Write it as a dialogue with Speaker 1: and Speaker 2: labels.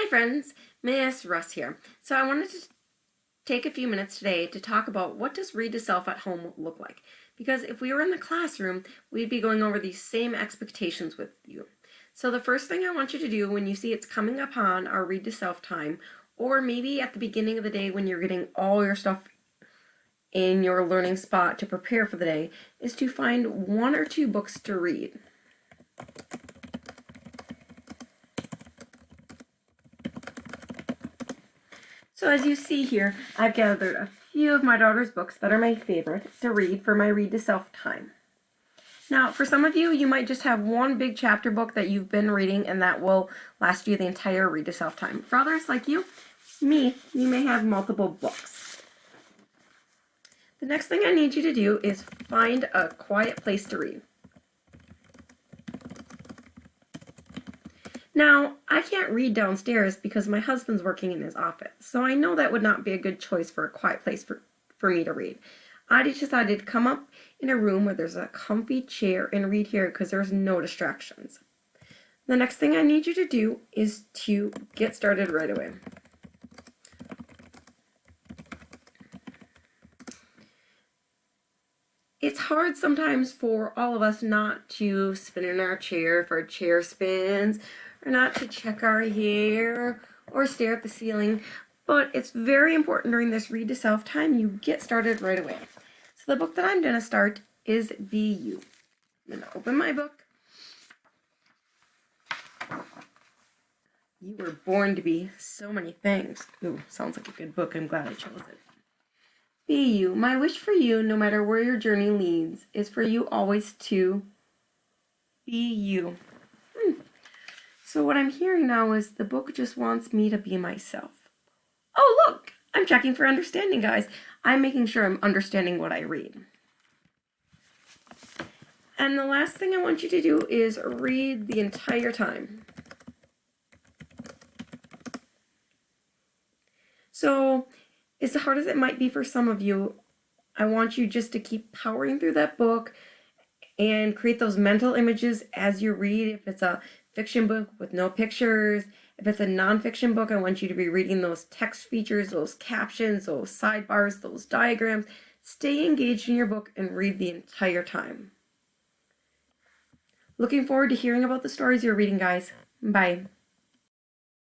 Speaker 1: Hi friends, Miss Russ here. So I wanted to take a few minutes today to talk about what does read to self at home look like. Because if we were in the classroom, we'd be going over these same expectations with you. So the first thing I want you to do when you see it's coming upon our read to self time, or maybe at the beginning of the day when you're getting all your stuff in your learning spot to prepare for the day, is to find one or two books to read. So as you see here, I've gathered a few of my daughter's books that are my favorite to read for my read to self time. Now, for some of you, you might just have one big chapter book that you've been reading and that will last you the entire read to self time. For others like you may have multiple books. The next thing I need you to do is find a quiet place to read. Now, I can't read downstairs because my husband's working in his office, so I know that would not be a good choice for a quiet place for me to read. I decided to come up in a room where there's a comfy chair and read here because there's no distractions. The next thing I need you to do is to get started right away. It's hard sometimes for all of us not to spin in our chair if our chair spins, or not to check our hair or stare at the ceiling, but it's very important during this read to self time you get started right away. So the book that I'm going to start is Be You. I'm going to open my book. You were born to be so many things. Ooh, sounds like a good book. I'm glad I chose it. Be you. My wish for you, no matter where your journey leads, is for you always to be you. So what I'm hearing now is the book just wants me to be myself. Oh, look! I'm checking for understanding, guys. I'm making sure I'm understanding what I read. And the last thing I want you to do is read the entire time. So, as hard as it might be for some of you, I want you just to keep powering through that book and create those mental images as you read. If it's a fiction book with no pictures, if it's a nonfiction book, I want you to be reading those text features, those captions, those sidebars, those diagrams. Stay engaged in your book and read the entire time. Looking forward to hearing about the stories you're reading, guys. Bye.